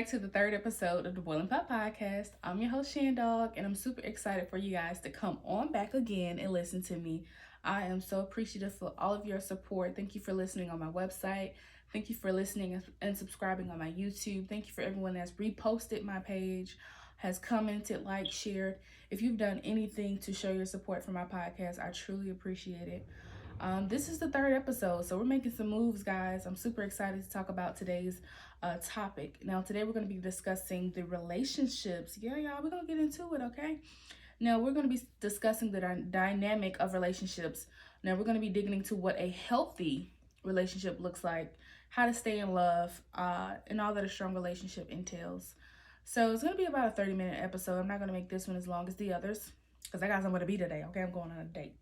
back to the third episode of the Boilin podcast. I'm your host, Shan Dawg, and I'm super excited for you guys to come on back again and listen to me. I am so appreciative for all of your support. Thank you for listening on my website. Thank you for listening and subscribing on my YouTube. Thank you for everyone that's reposted my page, has commented, liked, shared. If you've done anything to show your support for my podcast, I truly appreciate it. This is the third episode, so we're making some moves, guys. I'm super excited to talk about today's topic. Now, today we're going to be discussing the relationships. Yeah, y'all, we're going to get into it, okay? Now, we're going to be discussing the dynamic of relationships. Now, we're going to be digging into what a healthy relationship looks like, how to stay in love, and all that a strong relationship entails. So, it's going to be about a 30-minute episode. I'm not going to make this one as long as the others because I got somewhere to be today, okay? I'm going on a date.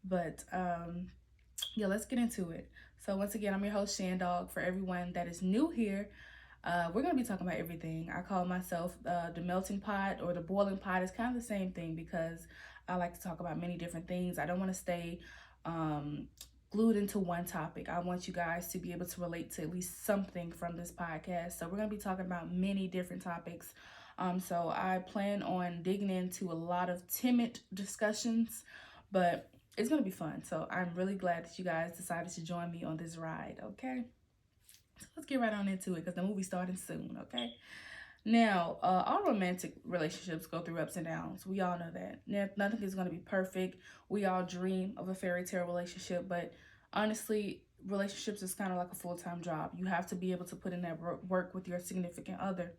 But yeah, let's get into it. So once again, I'm your host, Shan Dawg. For everyone that is new here, we're going to be talking about everything. I call myself the melting pot or the boiling pot. It's kind of the same thing because I like to talk about many different things. I don't want to stay glued into one topic. I want you guys to be able to relate to at least something from this podcast. So we're going to be talking about many different topics. So I plan on digging into a lot of timid discussions, but it's going to be fun. So I'm really glad that you guys decided to join me on this ride, okay? So let's get right on into it because the movie's starting soon, okay? Now, all romantic relationships go through ups and downs. We all know that. Now, nothing is going to be perfect. We all dream of a fairy tale relationship, but honestly, relationships is kind of like a full-time job. You have to be able to put in that work with your significant other.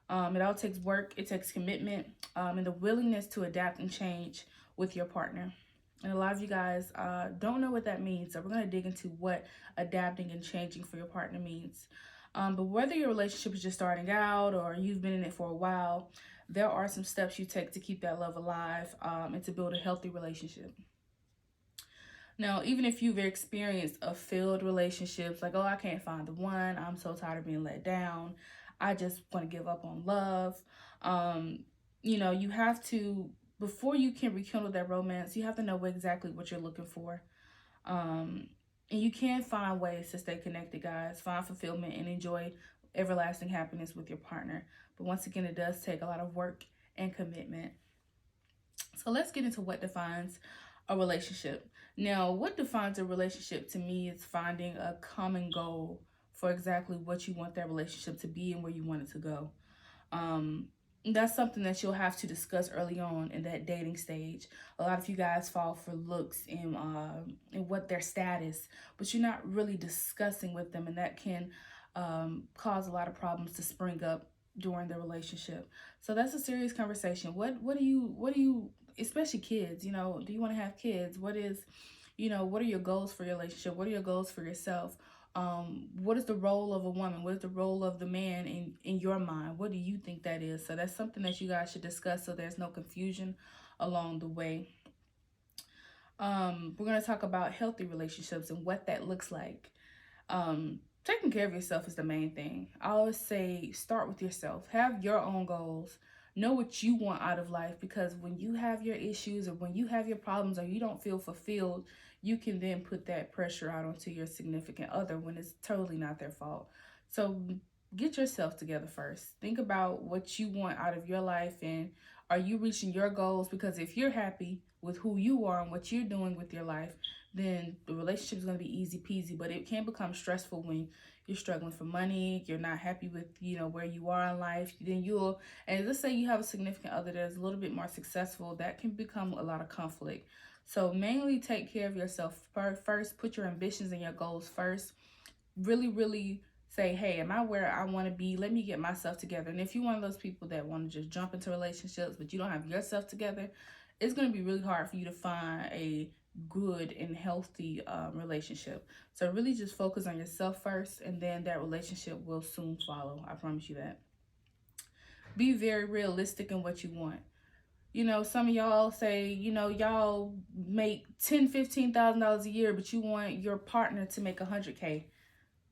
It all takes work, it takes commitment, and the willingness to adapt and change with your partner. And a lot of you guys don't know what that means. So we're going to dig into what adapting and changing for your partner means. But whether your relationship is just starting out or you've been in it for a while, there are some steps you take to keep that love alive and to build a healthy relationship. Now, even if you've experienced a failed relationships, like, oh, I can't find the one, I'm so tired of being let down, I just want to give up on love. You have to, before you can rekindle that romance, you have to know exactly what you're looking for. And you can find ways to stay connected, guys. Find fulfillment and enjoy everlasting happiness with your partner. But once again, it does take a lot of work and commitment. So let's get into what defines a relationship. Now, what defines a relationship to me is finding a common goal for exactly what you want that relationship to be and where you want it to go. That's something that you'll have to discuss early on in that dating stage. A lot of you guys fall for looks and what their status, but you're not really discussing with them, and that can cause a lot of problems to spring up during the relationship. So that's a serious conversation. What do you, especially kids, do you want to have kids? What are your goals for your relationship? What are your goals for yourself? What is the role of a woman? What is the role of the man in your mind? What do you think that is? So that's something that you guys should discuss so there's no confusion along the way. We're going to talk about healthy relationships and what that looks like. Taking care of yourself is the main thing. I always say start with yourself. Have your own goals. Know what you want out of life, because when you have your issues or when you have your problems or you don't feel fulfilled, you can then put that pressure out onto your significant other when it's totally not their fault. So get yourself together first. Think about what you want out of your life, and are you reaching your goals? Because if you're happy with who you are and what you're doing with your life, then the relationship is going to be easy peasy. But it can become stressful when you're struggling for money, you're not happy with, where you are in life. Then and let's say you have a significant other that's a little bit more successful, that can become a lot of conflict. So mainly take care of yourself first. Put your ambitions and your goals first. Really, really say, hey, am I where I want to be? Let me get myself together. And if you're one of those people that want to just jump into relationships, but you don't have yourself together, it's going to be really hard for you to find a good and healthy relationship. So really just focus on yourself first, and then that relationship will soon follow. I promise you that. Be very realistic in what you want. Some of y'all say, y'all make $10,000-$15,000 a year, but you want your partner to make $100K.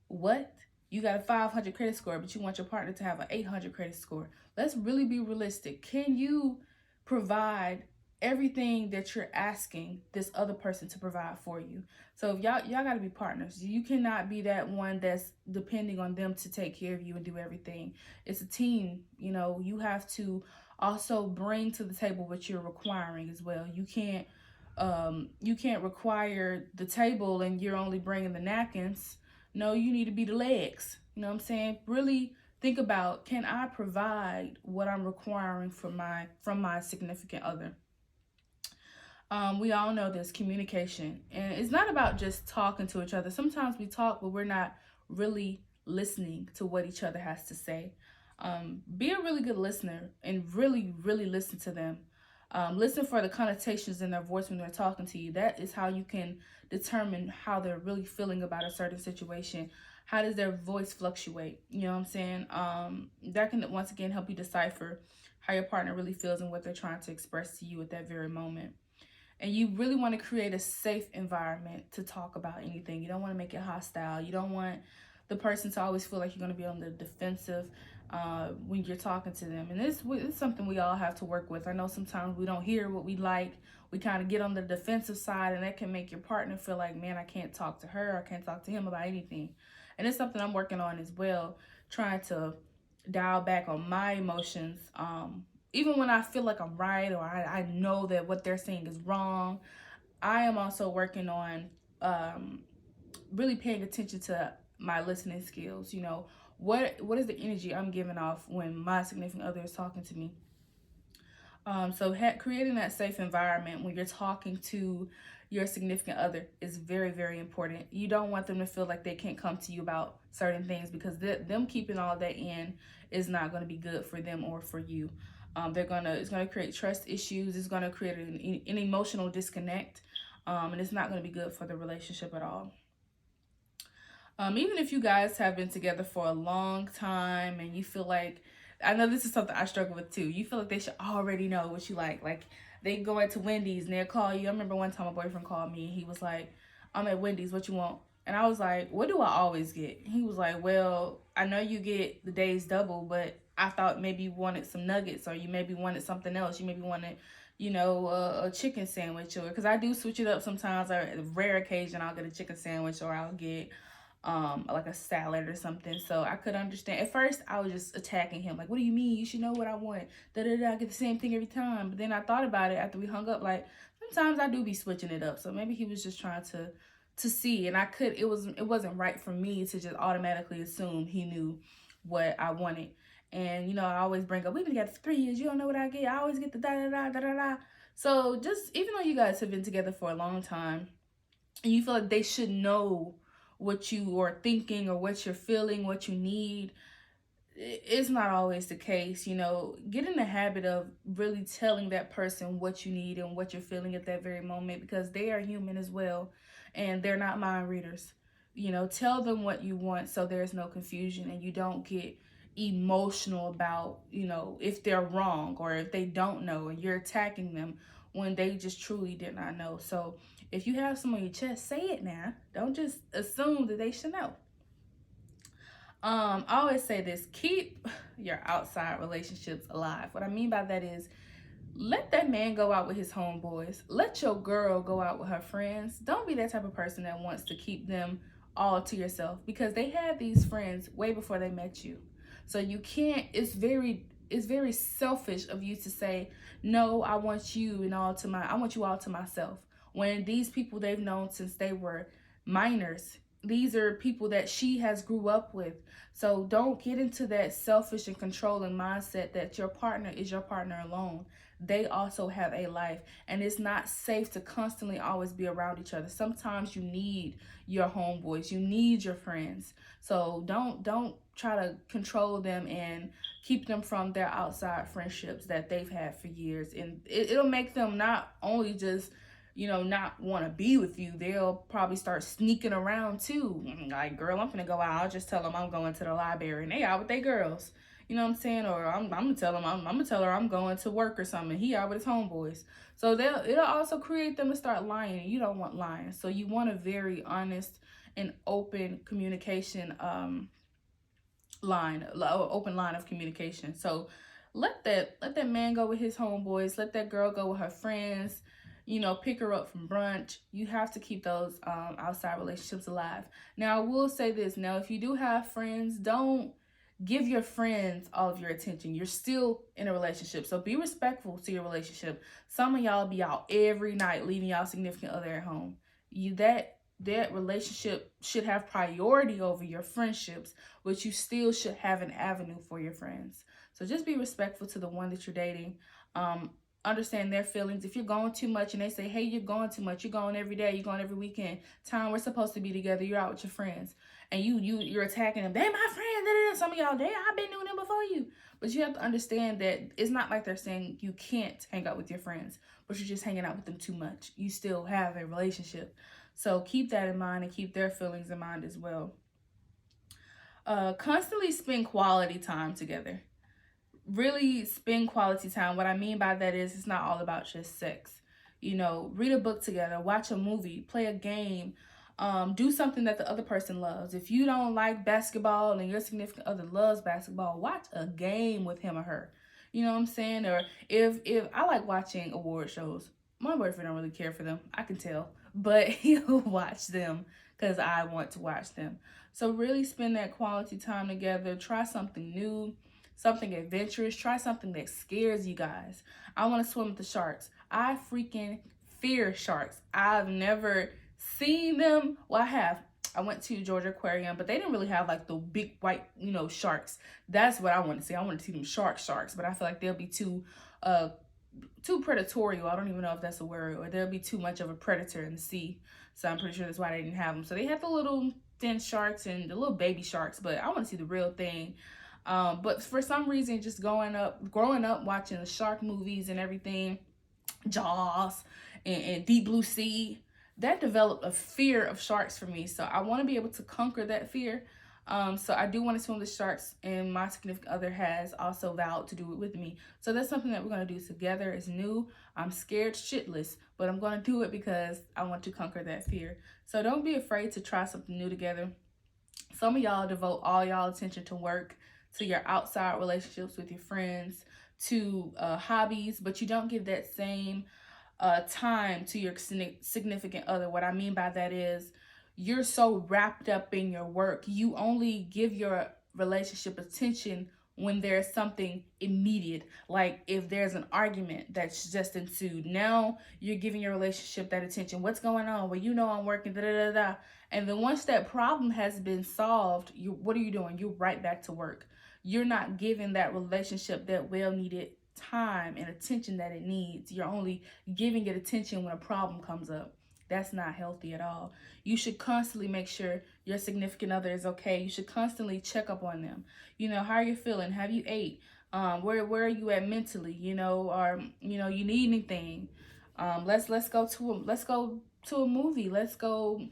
What? You got a 500 credit score, but you want your partner to have an 800 credit score. Let's really be realistic. Can you provide everything that you're asking this other person to provide for you. So if y'all got to be partners. You cannot be that one that's depending on them to take care of you and do everything. It's a team. You know, you have to also bring to the table what you're requiring as well. You can't require the table and you're only bringing the napkins. No, you need to be the legs. You know what I'm saying? Really think about, can I provide what I'm requiring from my significant other? We all know this communication, and it's not about just talking to each other. Sometimes we talk, but we're not really listening to what each other has to say. Be a really good listener and really, really listen to them. Listen for the connotations in their voice when they're talking to you. That is how you can determine how they're really feeling about a certain situation. How does their voice fluctuate? You know what I'm saying? That can once again help you decipher how your partner really feels and what they're trying to express to you at that very moment. And you really want to create a safe environment to talk about anything. You don't want to make it hostile. You don't want the person to always feel like you're going to be on the defensive when you're talking to them. And it's something we all have to work with. I know sometimes we don't hear what we like. We kind of get on the defensive side, and that can make your partner feel like, man, I can't talk to her. I can't talk to him about anything. And it's something I'm working on as well, trying to dial back on my emotions. Even when I feel like I'm right, or I know that what they're saying is wrong, I am also working on really paying attention to my listening skills. You know, what is the energy I'm giving off when my significant other is talking to me? Creating that safe environment when you're talking to your significant other is very, very important. You don't want them to feel like they can't come to you about certain things, because them keeping all that in is not going to be good for them or for you. It's gonna create trust issues. It's gonna create an emotional disconnect, and it's not gonna be good for the relationship at all. Even if you guys have been together for a long time and you feel like, I know this is something I struggle with too. You feel like they should already know what you like. Like, they go into Wendy's and they'll call you. I remember one time a boyfriend called me and he was like, I'm at Wendy's, what you want? And I was like, what do I always get? He was like, well, I know you get the days double, but I thought maybe you wanted some nuggets, or you maybe wanted something else. You maybe wanted, a chicken sandwich, or because I do switch it up sometimes. Or at a rare occasion, I'll get a chicken sandwich, or I'll get like a salad or something. So I could understand. At first I was just attacking him, like, what do you mean? You should know what I want. I get the same thing every time. But then I thought about it after we hung up, like, sometimes I do be switching it up. So maybe he was just trying to see, and it wasn't right for me to just automatically assume he knew what I wanted. And I always bring up, we've been together for 3 years, you don't know what I get. I always get the da da da da da da. So just, even though you guys have been together for a long time, and you feel like they should know what you are thinking or what you're feeling, what you need, it's not always the case. Get in the habit of really telling that person what you need and what you're feeling at that very moment, because they are human as well, and they're not mind readers. Tell them what you want so there's no confusion, and you don't get emotional about, if they're wrong or if they don't know and you're attacking them when they just truly did not know. So if you have some on your chest, say it now. Don't just assume that they should know. I always say this: keep your outside relationships alive. What I mean by that is, let that man go out with his homeboys. Let your girl go out with her friends. Don't be that type of person that wants to keep them all to yourself, because they had these friends way before they met you. So you can't, it's very selfish of you to say, no, I want you all to myself. When these people they've known since they were minors, these are people that she has grew up with. So don't get into that selfish and controlling mindset that your partner is your partner alone. They also have a life, and it's not safe to constantly always be around each other. Sometimes you need your homeboys, you need your friends. So don't try to control them and keep them from their outside friendships that they've had for years. And it'll make them not only just not want to be with you, they'll probably start sneaking around too. Like, girl, I'm gonna go out. I'll just tell them I'm going to the library, and they out with their girls. You know what I'm saying? Or I'm gonna tell them I'm gonna tell her I'm going to work or something. He out with his homeboys. So it'll also create them to start lying, and you don't want lying. So you want a very honest and open communication open line of communication. So let that man go with his homeboys, let that girl go with her friends, pick her up from brunch. You have to keep those outside relationships alive. Now I will say this, now if you do have friends, don't give your friends all of your attention. You're still in a relationship, so be respectful to your relationship. Some of y'all be out every night leaving y'all significant other at home. That relationship should have priority over your friendships, but you still should have an avenue for your friends. So just be respectful to the one that you're dating. Um, Understand their feelings. If you're going too much and they say, hey, you're going too much, you're going every day, you're going every weekend, time we're supposed to be together, you're out with your friends, and you're attacking them. They my friend. Some of y'all, I've been doing them before you. But you have to understand that it's not like they're saying you can't hang out with your friends, but you're just hanging out with them too much. You still have a relationship. So keep that in mind and keep their feelings in mind as well. Constantly spend quality time together. Really spend quality time. What I mean by that is it's not all about just sex. Read a book together, watch a movie, play a game, do something that the other person loves. If you don't like basketball and your significant other loves basketball, watch a game with him or her. You know what I'm saying? Or if I like watching award shows, my boyfriend don't really care for them. I can tell, but he'll watch them because I want to watch them. So really spend that quality time together. Try something new, something adventurous. Try something that scares you guys. I want to swim with the sharks. I freaking fear sharks. I've never seen them. Well, I have. I went to Georgia Aquarium, but they didn't really have like the big white, sharks. That's what I want to see. I want to see them sharks, but I feel like they'll be too predatorial. I don't even know if that's a word, or there'll be too much of a predator in the sea. So I'm pretty sure that's why they didn't have them. So they had the little thin sharks and the little baby sharks, but I want to see the real thing. But for some reason, just growing up watching the shark movies and everything, Jaws and Deep Blue Sea, that developed a fear of sharks for me. So I want to be able to conquer that fear. So I do want to swim with sharks, and my significant other has also vowed to do it with me. So that's something that we're going to do together. It's new. I'm scared shitless, but I'm going to do it because I want to conquer that fear. So don't be afraid to try something new together. Some of y'all devote all y'all attention to work, to your outside relationships with your friends, to hobbies, but you don't give that same time to your significant other. What I mean by that is you're so wrapped up in your work. You only give your relationship attention when there's something immediate, like if there's an argument that's just ensued. Now you're giving your relationship that attention. What's going on? Well, I'm working, da da da da. And then once that problem has been solved, what are you doing? You're right back to work. You're not giving that relationship that well-needed time and attention that it needs. You're only giving it attention when a problem comes up. That's not healthy at all. You should constantly make sure your significant other is okay. You should constantly check up on them. How are you feeling? Have you ate? Where are you at mentally? Or you need anything? Let's go to a movie. Let's go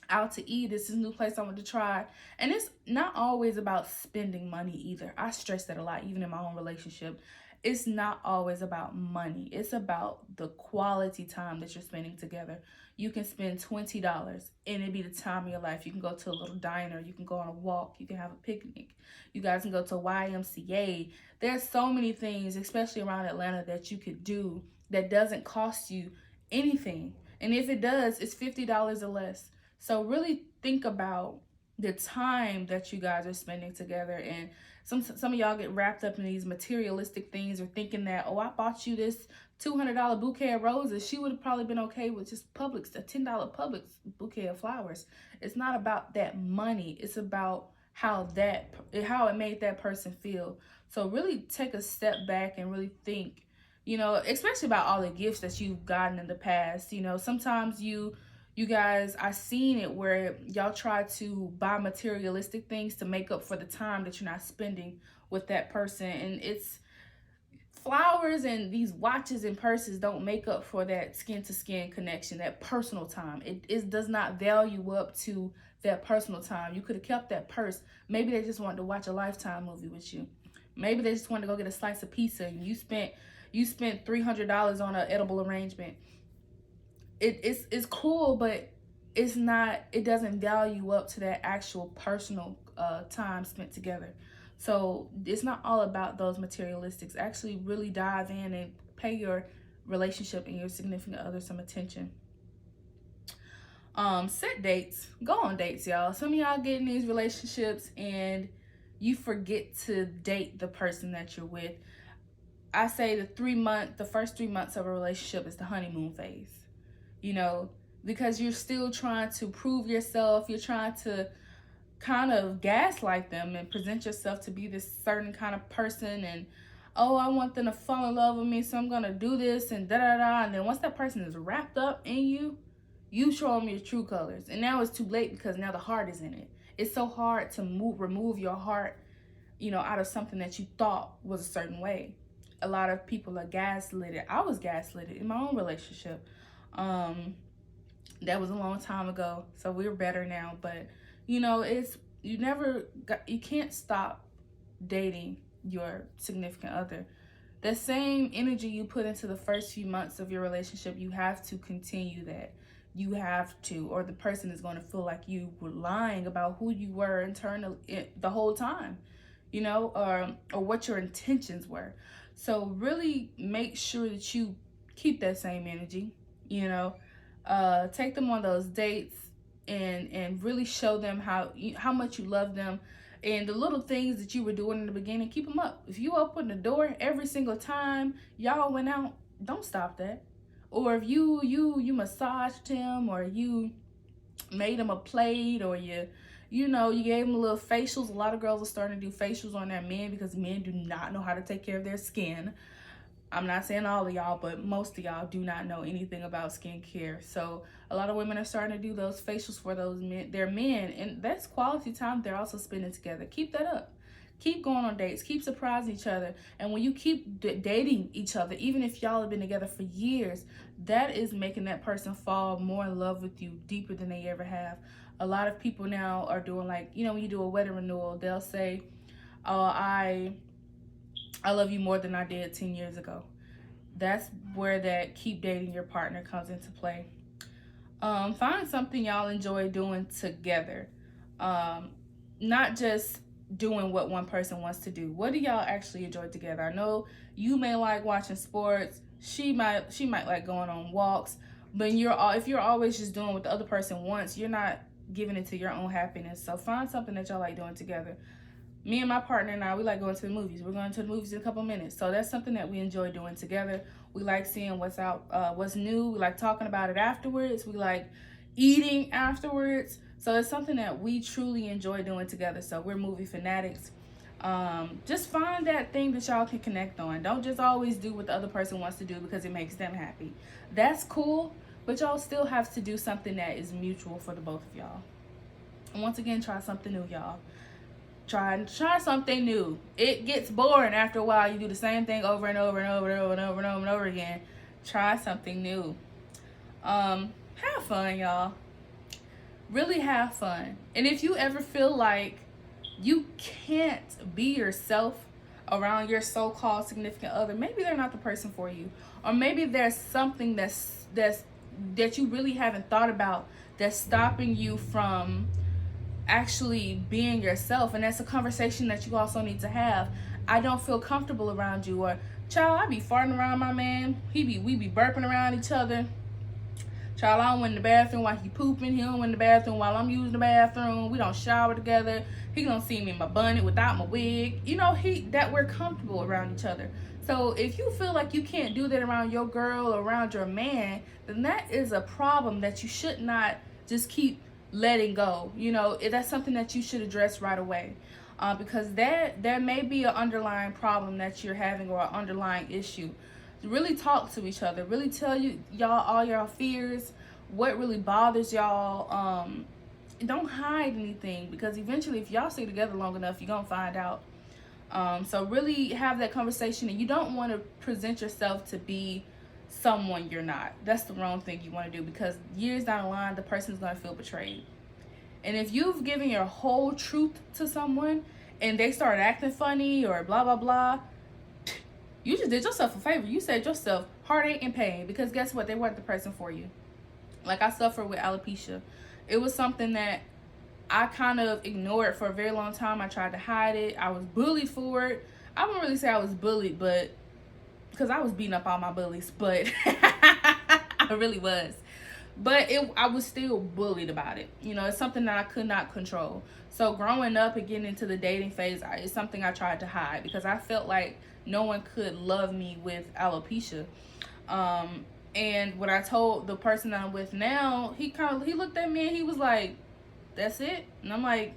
out to eat. This is a new place I want to try. And it's not always about spending money either. I stress that a lot, even in my own relationship. It's not always about money. It's about the quality time that you're spending together. You can spend $20 and it be the time of your life. You can go to a little diner. You can go on a walk. You can have a picnic. You guys can go to YMCA. There's so many things, especially around Atlanta, that you could do that doesn't cost you anything. And if it does, it's $50 or less. So really think about the time that you guys are spending together. And some of y'all get wrapped up in these materialistic things, or thinking that, oh, I bought you this $200 bouquet of roses. She would have probably been okay with just Publix, a $10 Publix bouquet of flowers. It's not about that money. It's about how it made that person feel. So really take a step back and really think, especially about all the gifts that you've gotten in the past. Sometimes you guys, I seen it where y'all try to buy materialistic things to make up for the time that you're not spending with that person. And it's flowers and these watches and purses don't make up for that skin to skin connection, that personal time. It does not value up to that personal time. You could have kept that purse. Maybe they just wanted to watch a Lifetime movie with you. Maybe they just wanted to go get a slice of pizza and you spent $300 on an edible arrangement. It's cool, but it doesn't value up to that actual personal time spent together. So it's not all about those materialistics. Actually really dive in and pay your relationship and your significant other some attention. Set dates. Go on dates, y'all. Some of y'all get in these relationships and you forget to date the person that you're with. I say the first 3 months of a relationship is the honeymoon phase. You know, because you're still trying to prove yourself. You're trying to kind of gaslight them and present yourself to be this certain kind of person, and oh, I want them to fall in love with me, so I'm gonna do this and da da da. And then once that person is wrapped up in you, you show them your true colors, and now it's too late because now the heart is in it. It's so hard to remove your heart, out of something that you thought was a certain way. A lot of people are gaslit. I was gaslit in my own relationship. That was a long time ago, so we're better now. But you can't stop dating your significant other. The same energy you put into the first few months of your relationship, you have to continue that. You have to, or the person is going to feel like you were lying about who you were internally the whole time, or what your intentions were. So really make sure that you keep that same energy, take them on those dates and really show them how much you love them, and the little things that you were doing in the beginning, keep them up. If you open the door every single time y'all went out, don't stop that. Or if you massaged him, or you made him a plate, or you gave him a little facials. A lot of girls are starting to do facials on their men because men do not know how to take care of their skin. I'm not saying all of y'all, but most of y'all do not know anything about skincare. So a lot of women are starting to do those facials for their men, and that's quality time they're also spending together. Keep that up. Keep going on dates. Keep surprising each other. And when you keep dating each other, even if y'all have been together for years, that is making that person fall more in love with you deeper than they ever have. A lot of people now are doing, like, when you do a wedding renewal, they'll say, oh, I love you more than I did 10 years ago. That's where that keep dating your partner comes into play. Find something y'all enjoy doing together. Not just doing what one person wants to do. What do y'all actually enjoy together? I know you may like watching sports. She might like going on walks. But if you're always just doing what the other person wants, you're not giving it to your own happiness. So find something that y'all like doing together. Me and my partner and I, we like going to the movies. We're going to the movies in a couple minutes. So that's something that we enjoy doing together. We like seeing what's out, what's new. We like talking about it afterwards. We like eating afterwards. So it's something that we truly enjoy doing together. So we're movie fanatics. Just find that thing that y'all can connect on. Don't just always do what the other person wants to do because it makes them happy. That's cool, but y'all still have to do something that is mutual for the both of y'all. And once again, try something new, y'all. Try something new. It gets boring after a while. You do the same thing over and over and over and over and over and over and over again. Try something new. Have fun, y'all. Really have fun. And if you ever feel like you can't be yourself around your so-called significant other, maybe they're not the person for you. Or maybe there's something that you really haven't thought about that's stopping you from actually being yourself, and that's a conversation that you also need to have. I don't feel comfortable around you, or child, I be farting around my man. We be burping around each other. Child, I don't went in the bathroom while he pooping. He don't went in the bathroom while I'm using the bathroom. We don't shower together. He don't see me in my bunny without my wig. That we're comfortable around each other. So if you feel like you can't do that around your girl or around your man, then that is a problem that you should not just keep letting go. That's something that you should address right away, because there may be an underlying problem that you're having, or an underlying issue. Really talk to each other. Really tell y'all all your fears, what really bothers y'all. Don't hide anything, because eventually if y'all stay together long enough, you're gonna find out. So really have that conversation, and you don't want to present yourself to be someone you're not. That's the wrong thing you want to do, because years down the line, the person's going to feel betrayed. And if you've given your whole truth to someone and they start acting funny or blah blah blah, you just did yourself a favor. You saved yourself heartache and pain, because guess what? They weren't the person for you. Like, I suffer with alopecia. It was something that I kind of ignored it for a very long time. I tried to hide it. I was bullied for it. I wouldn't really say I was bullied, but because I was beating up all my bullies, but I really was. But I was still bullied about it. You know, it's something that I could not control. So growing up and getting into the dating phase, it's something I tried to hide because I felt like no one could love me with alopecia. And when I told the person that I'm with now, he looked at me and he was like, "That's it?" And I'm like,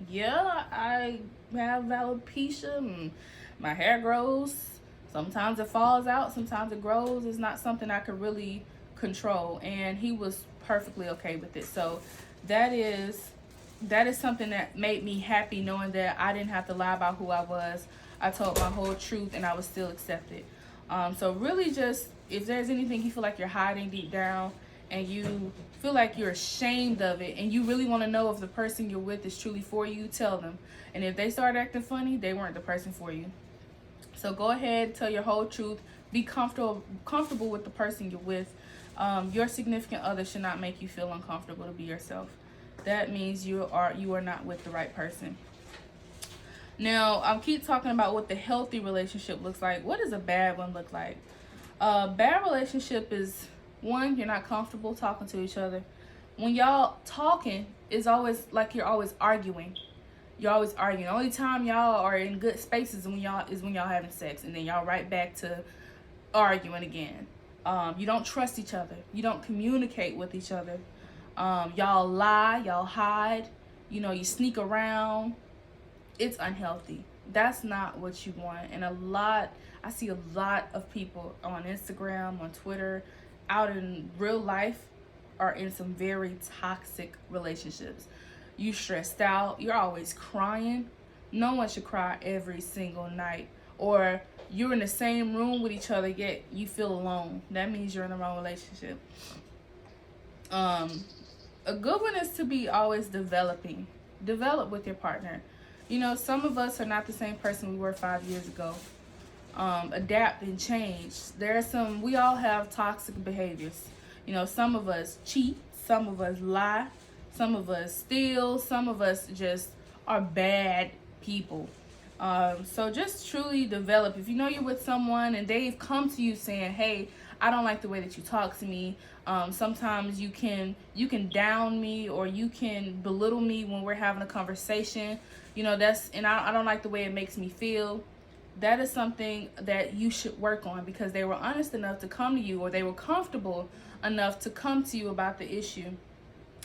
"Yeah, I have alopecia. And my hair grows. Sometimes it falls out. Sometimes it grows. It's not something I could really control." And he was perfectly okay with it. So that is something that made me happy, knowing that I didn't have to lie about who I was. I told my whole truth and I was still accepted. So really, just if there's anything you feel like you're hiding deep down and you feel like you're ashamed of it and you really want to know if the person you're with is truly for you, tell them. And if they start acting funny, they weren't the person for you. So go ahead, tell your whole truth. Be comfortable with the person you're with. Your significant other should not make you feel uncomfortable to be yourself. That means you are not with the right person. Now, I'll keep talking about what the healthy relationship looks like. What does a bad one look like? A bad relationship is, one, you're not comfortable talking to each other. When y'all talking, it's always like you're always arguing. You're always arguing. The only time y'all are in good spaces is when y'all having sex, and then y'all right back to arguing again. You don't trust each other. You don't communicate with each other. Y'all lie. Y'all hide. You know, you sneak around. It's unhealthy. That's not what you want. And I see a lot of people on Instagram, on Twitter, out in real life are in some very toxic relationships. You stressed out. You're always crying. No one should cry every single night. Or you're in the same room with each other, yet you feel alone. That means you're in the wrong relationship. A good one is to be always developing. Develop with your partner. You know, some of us are not the same person we were 5 years ago. Adapt and change. We all have toxic behaviors. You know, some of us cheat, some of us lie, some of us steal, some of us just are bad people. So just truly develop. If you know you're with someone and they've come to you saying, "Hey, I don't like the way that you talk to me." Sometimes you can down me or you can belittle me when we're having a conversation. You know, I don't like the way it makes me feel. That is something that you should work on because they were honest enough to come to you, or they were comfortable enough to come to you about the issue.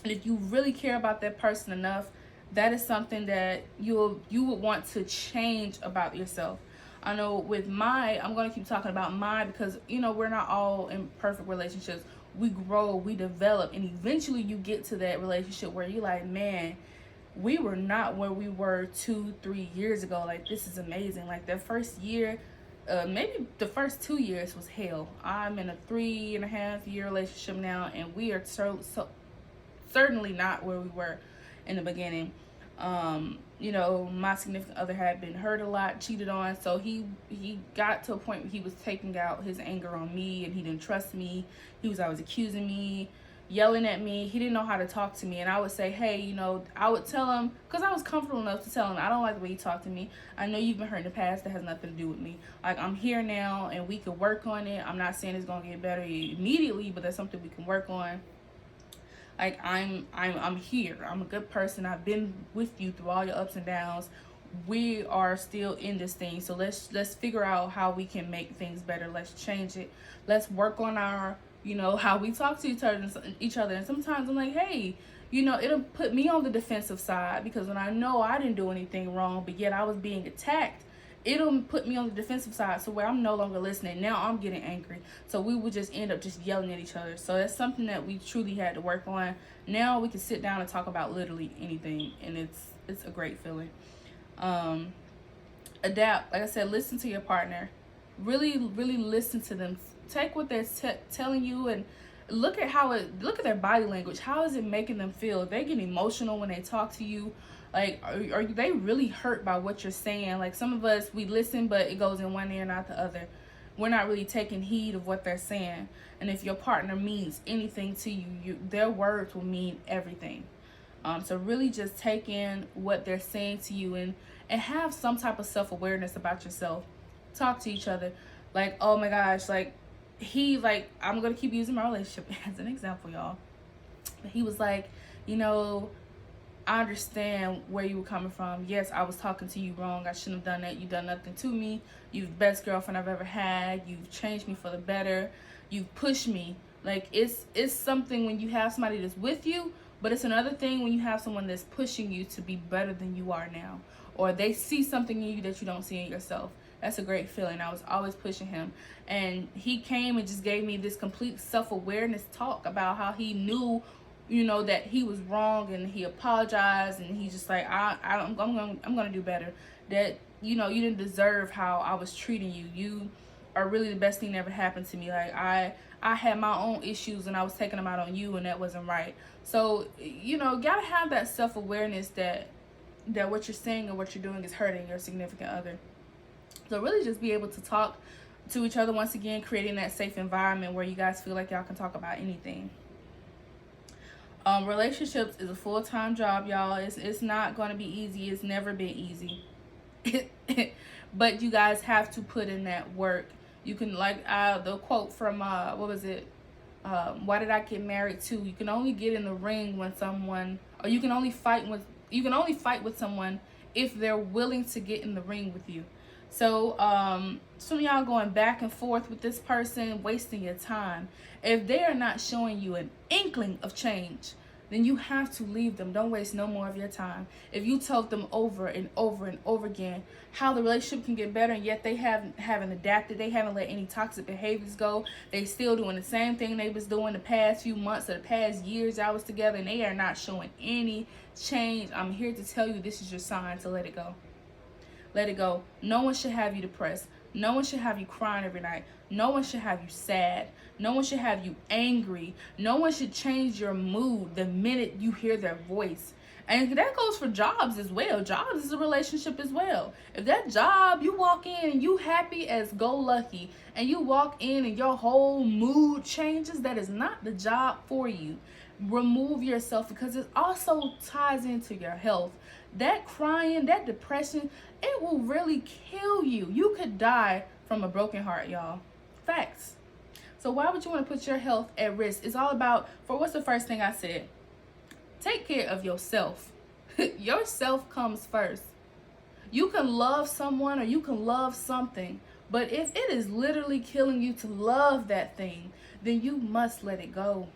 And if you really care about that person enough, that is something that you would want to change about yourself. I know with I'm going to keep talking about because, you know, we're not all in perfect relationships. We grow, we develop, and eventually you get to that relationship where you're like, man, we were not where we were 2-3 years ago. Like, this is amazing. Like, that first year, maybe the first 2 years was hell. I'm in a 3.5-year relationship now, and we are so certainly not where we were in the beginning. You know, my significant other had been hurt a lot, cheated on, so he got to a point where he was taking out his anger on me, and he didn't trust me. He was always accusing me, yelling at me. He didn't know how to talk to me, and I would say, hey, you know, I would tell him, because I was comfortable enough to tell him, I don't like the way you talk to me. I know you've been hurt in the past. That has nothing to do with me. Like, I'm here now, and we could work on it. I'm not saying it's gonna get better immediately, but that's something we can work on. Like, I'm here. I'm a good person. I've been with you through all your ups and downs. We are still in this thing, so let's figure out how we can make things better. Let's change it. Let's work on our, you know, how we talk to each other. And sometimes I'm like, hey, you know, it'll put me on the defensive side, because when I know I didn't do anything wrong, but yet I was being attacked, it'll put me on the defensive side, so where I'm no longer listening. Now I'm getting angry. So we would just end up just yelling at each other. So that's something that we truly had to work on. Now we can sit down and talk about literally anything, and it's a great feeling. Adapt. Like I said, listen to your partner. Really, really listen to them. Take what they're telling you and look at their body language. How is it making them feel? They get emotional when they talk to you. Like, are they really hurt by what you're saying? Like, some of us, we listen, but it goes in one ear, not the other. We're not really taking heed of what they're saying. And if your partner means anything to you, their words will mean everything. So really just take in what they're saying to you, and have some type of self-awareness about yourself. Talk to each other. Like, oh my gosh, like I'm gonna keep using my relationship as an example, y'all. He was like, you know, I understand where you were coming from. Yes, I was talking to you wrong. I shouldn't have done that. You've done nothing to me. You're the best girlfriend I've ever had. You've changed me for the better. You've pushed me. Like, it's something when you have somebody that's with you, but it's another thing when you have someone that's pushing you to be better than you are now. Or they see something in you that you don't see in yourself. That's a great feeling. I was always pushing him. And he came and just gave me this complete self-awareness talk about how he knew, you know, that he was wrong, and he apologized, and he's just like, I'm gonna do better. That, you know, you didn't deserve how I was treating you. You are really the best thing that ever happened to me. Like, I had my own issues, and I was taking them out on you, and that wasn't right. So, you know, gotta have that self-awareness that what you're saying and what you're doing is hurting your significant other. So really just be able to talk to each other, once again, creating that safe environment where you guys feel like y'all can talk about anything. Relationships is a full-time job, y'all. It's not going to be easy. It's never been easy. But you guys have to put in that work. You can, like, the quote from, what was it? Why did I get married to? You can only get in the ring when someone, or you can only fight with someone if they're willing to get in the ring with you. So, some of y'all going back and forth with this person, wasting your time. If they are not showing you an inkling of change, then you have to leave them. Don't waste no more of your time. If you told them over and over and over again how the relationship can get better, and yet they haven't adapted, they haven't let any toxic behaviors go, they still doing the same thing they was doing the past few months or the past years I was together, and they are not showing any change, I'm here to tell you, this is your sign to let it go. Let it go. No one should have you depressed. No one should have you crying every night. No one should have you sad. No one should have you angry. No one should change your mood the minute you hear their voice. And that goes for jobs as well. Jobs is a relationship as well. If that job, you walk in and you happy as go lucky, and you walk in and your whole mood changes, that is not the job for you. Remove yourself, because it also ties into your health. That crying, that depression, it will really kill you. You could die from a broken heart, y'all. Facts. So why would you want to put your health at risk? It's all about, for what's the first thing I said? Take care of yourself. Yourself comes first. You can love someone or you can love something, but if it is literally killing you to love that thing, then you must let it go.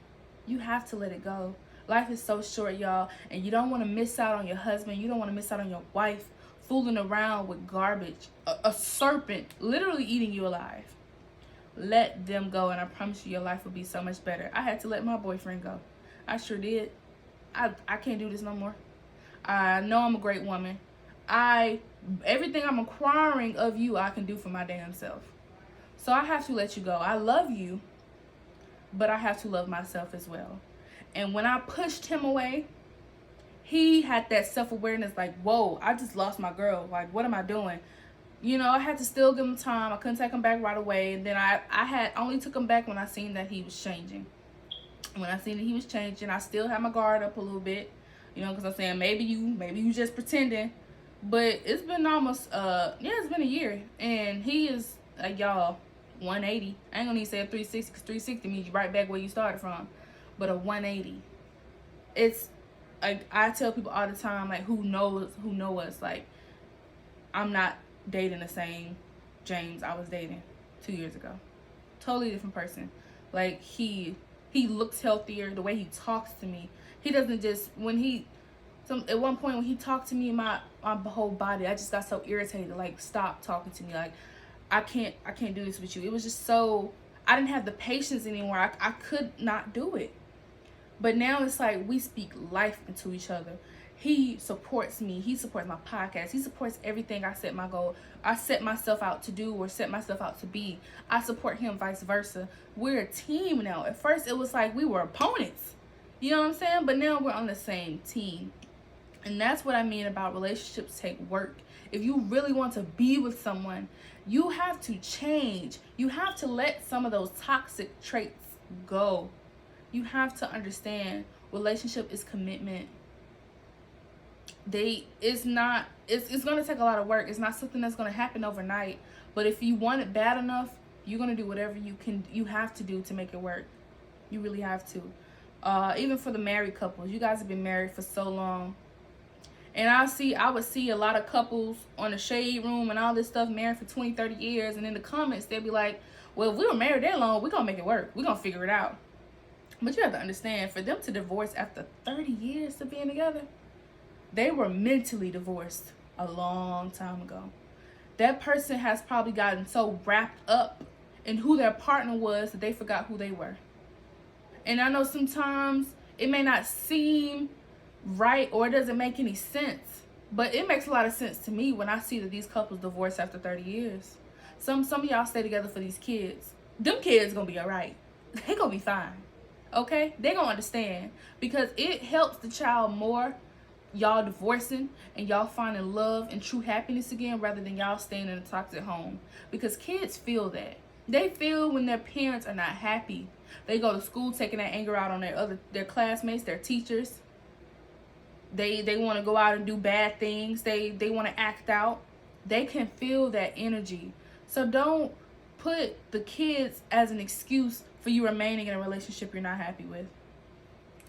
You have to let it go. Life is so short, y'all, and you don't want to miss out on your husband. You don't want to miss out on your wife fooling around with garbage. A serpent literally eating you alive. Let them go, and I promise you, your life will be so much better. I had to let my boyfriend go. I sure did. I can't do this no more. I know I'm a great woman. Everything I'm acquiring of you, I can do for my damn self. So I have to let you go. I love you, but I have to love myself as well. And when I pushed him away, he had that self-awareness, like, whoa, I just lost my girl. Like, what am I doing? You know, I had to still give him time. I couldn't take him back right away. And then I had only took him back when I seen that he was changing. When I seen that he was changing, I still had my guard up a little bit. You know, because I'm saying, maybe you just pretending. But it's been almost, it's been a year. And he is, y'all, 180. I ain't gonna even say a 360, because 360 means you right back where you started from. But a 180. It's, like, I tell people all the time, like, who know us, like, I'm not dating the same James I was dating 2 years ago. Totally different person. Like, he looks healthier. The way he talks to me, he doesn't just, at one point when he talked to me, my whole body, I just got so irritated. Like, stop talking to me. Like, I can't do this with you. It was just so, I didn't have the patience anymore. I could not do it. But now it's like we speak life into each other. He supports me. He supports my podcast. He supports everything I set myself out to do or set myself out to be. I support him, vice versa. We're a team now. At first, it was like we were opponents. You know what I'm saying? But now we're on the same team. And that's what I mean about relationships take work. If you really want to be with someone, you have to change. You have to let some of those toxic traits go. You have to understand relationship is commitment. it's not, it's going to take a lot of work. It's not something that's going to happen overnight. But if you want it bad enough, you're going to do whatever you have to do to make it work. You really have to. Even for the married couples, you guys have been married for so long. And I would see a lot of couples on the shade room and all this stuff, married for 20, 30 years. And in the comments, they'd be like, well, if we were married that long, we're going to make it work. We're going to figure it out. But you have to understand, for them to divorce after 30 years of being together, they were mentally divorced a long time ago. That person has probably gotten so wrapped up in who their partner was that they forgot who they were. And I know sometimes it may not seem right or it doesn't make any sense, but it makes a lot of sense to me when I see that these couples divorce after 30 years. Some of y'all stay together for these kids. Them kids gonna be all right. They gonna be fine. Okay? They gonna understand, because it helps the child more, y'all divorcing and y'all finding love and true happiness again, rather than y'all staying in a toxic home. Because kids feel that. They feel when their parents are not happy. They go to school taking that anger out on their classmates, their teachers. They want to go out and do bad things. They want to act out. They can feel that energy. So don't put the kids as an excuse for you remaining in a relationship you're not happy with.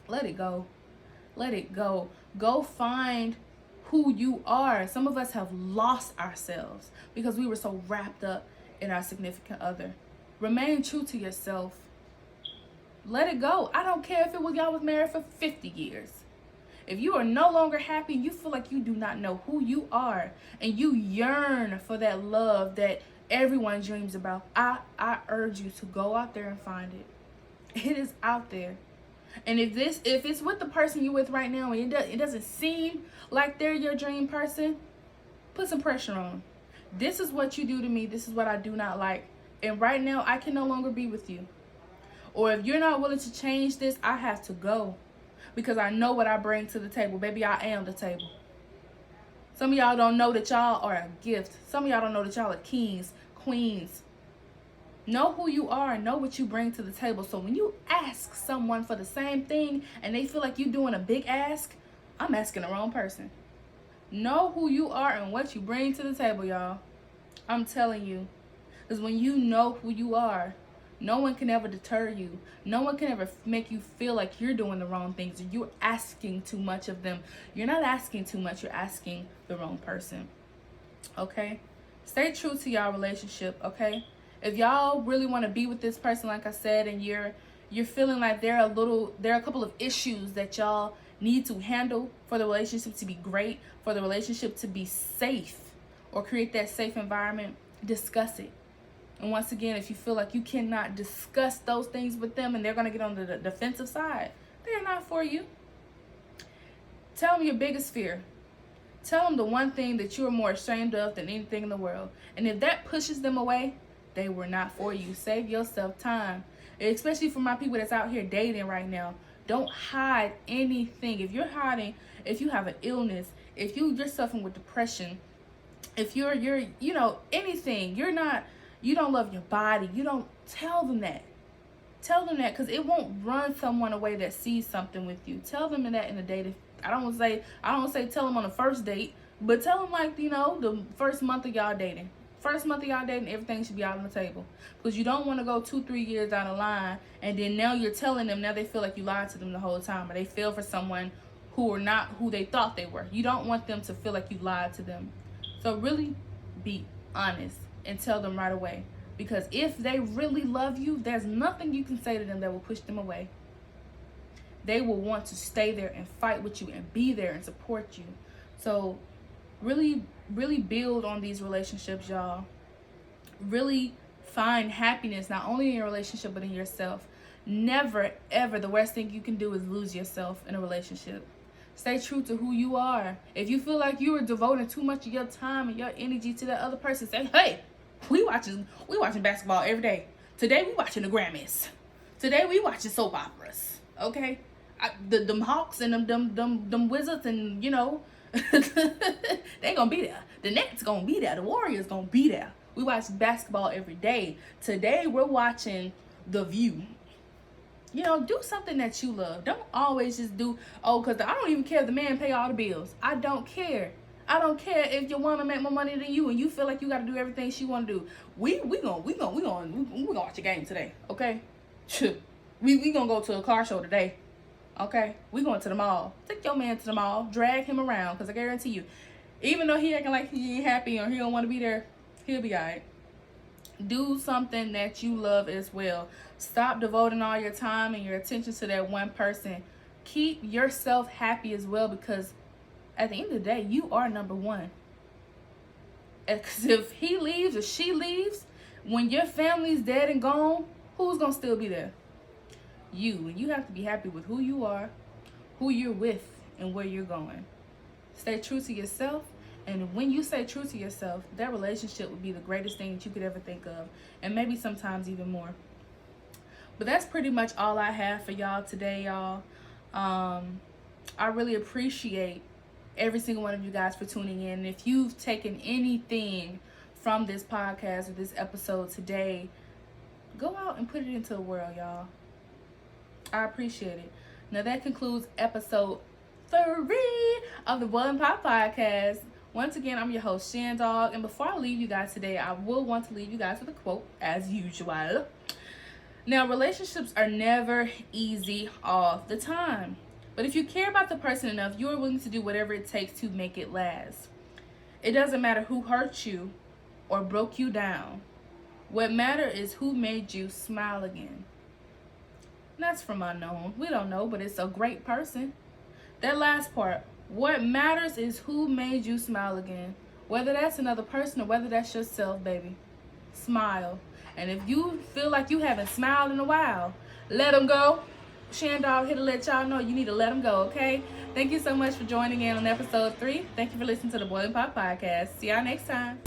Let it go. Let it go. Go find who you are. Some of us have lost ourselves because we were so wrapped up in our significant other. Remain true to yourself. Let it go. I don't care if y'all was married for 50 years. If you are no longer happy, you feel like you do not know who you are, and you yearn for that love that everyone dreams about, I urge you to go out there and find it. It is out there. And if it's with the person you're with right now and it doesn't seem like they're your dream person, put some pressure on. This is what you do to me. This is what I do not like. And right now, I can no longer be with you. Or if you're not willing to change this, I have to go. Because I know what I bring to the table. Baby, I am the table. Some of y'all don't know that y'all are a gift. Some of y'all don't know that y'all are kings, queens. Know who you are and know what you bring to the table. So when you ask someone for the same thing and they feel like you're doing a big ask, I'm asking the wrong person. Know who you are and what you bring to the table, y'all. I'm telling you. Because when you know who you are, no one can ever deter you. No one can ever make you feel like you're doing the wrong things or you're asking too much of them. You're not asking too much. You're asking the wrong person. Okay? Stay true to y'all relationship, okay? If y'all really want to be with this person, like I said, and you're feeling like there are a couple of issues that y'all need to handle for the relationship to be great, for the relationship to be safe, or create that safe environment, discuss it. And once again, if you feel like you cannot discuss those things with them and they're going to get on the defensive side, they're not for you. Tell them your biggest fear. Tell them the one thing that you are more ashamed of than anything in the world. And if that pushes them away, they were not for you. Save yourself time. Especially for my people that's out here dating right now. Don't hide anything. If you're hiding, if you have an illness, if you're suffering with depression, if you're anything, you don't love your body, you don't, tell them that. Tell them that, because it won't run someone away that sees something with you. Tell them that in a date. I don't want to say tell them on the first date, but tell them like, the first month of y'all dating. First month of y'all dating, everything should be out on the table. Because you don't want to go 2-3 years down the line, and then now you're telling them, now they feel like you lied to them the whole time, or they fell for someone who are not who they thought they were. You don't want them to feel like you lied to them. So really be honest and tell them right away. Because if they really love you, there's nothing you can say to them that will push them away. They will want to stay there and fight with you and be there and support you. So really, really build on these relationships, y'all. Really find happiness, not only in your relationship, but in yourself. Never, ever, the worst thing you can do is lose yourself in a relationship. Stay true to who you are. If you feel like you are devoting too much of your time and your energy to that other person, say, hey, we watching basketball every day. Today we watching the Grammys. Today we watching soap operas. Okay? Them Hawks and them Wizards and, they gonna be there. The Nets gonna be there. The Warriors gonna be there. We watch basketball every day. Today we're watching The View. You know, do something that you love. Don't always just do, oh, because I don't even care if the man pay all the bills. I don't care. I don't care if your woman make more money than you and you feel like you got to do everything she want to do. We gonna watch a game today, okay? we gonna go to a car show today, okay? We going to the mall. Take your man to the mall. Drag him around, because I guarantee you, even though he acting like he ain't happy or he don't want to be there, he'll be all right. Do something that you love as well. Stop devoting all your time and your attention to that one person. Keep yourself happy as well, because at the end of the day, you are number one. Because if he leaves or she leaves, when your family's dead and gone, who's going to still be there? You. And you have to be happy with who you are, who you're with, and where you're going. Stay true to yourself. And when you stay true to yourself, that relationship would be the greatest thing that you could ever think of. And maybe sometimes even more. But that's pretty much all I have for y'all today, y'all. I really appreciate every single one of you guys for tuning in. And if you've taken anything from this podcast or this episode today, go out and put it into the world, y'all. I appreciate it. Now that concludes episode 3 of the Boilin podcast. Once again, I'm your host, Shan Dawg. And before I leave you guys today, I will want to leave you guys with a quote, as usual. Now, relationships are never easy all the time. But if you care about the person enough, you are willing to do whatever it takes to make it last. It doesn't matter who hurt you or broke you down. What matters is who made you smile again. And that's from unknown. We don't know, but it's a great person. That last part. What matters is who made you smile again. Whether that's another person or whether that's yourself, baby. Smile. And if you feel like you haven't smiled in a while, let them go. Shan Dawg here to let y'all know you need to let them go, okay? Thank you so much for joining in on episode 3. Thank you for listening to the Boilin podcast. See y'all next time.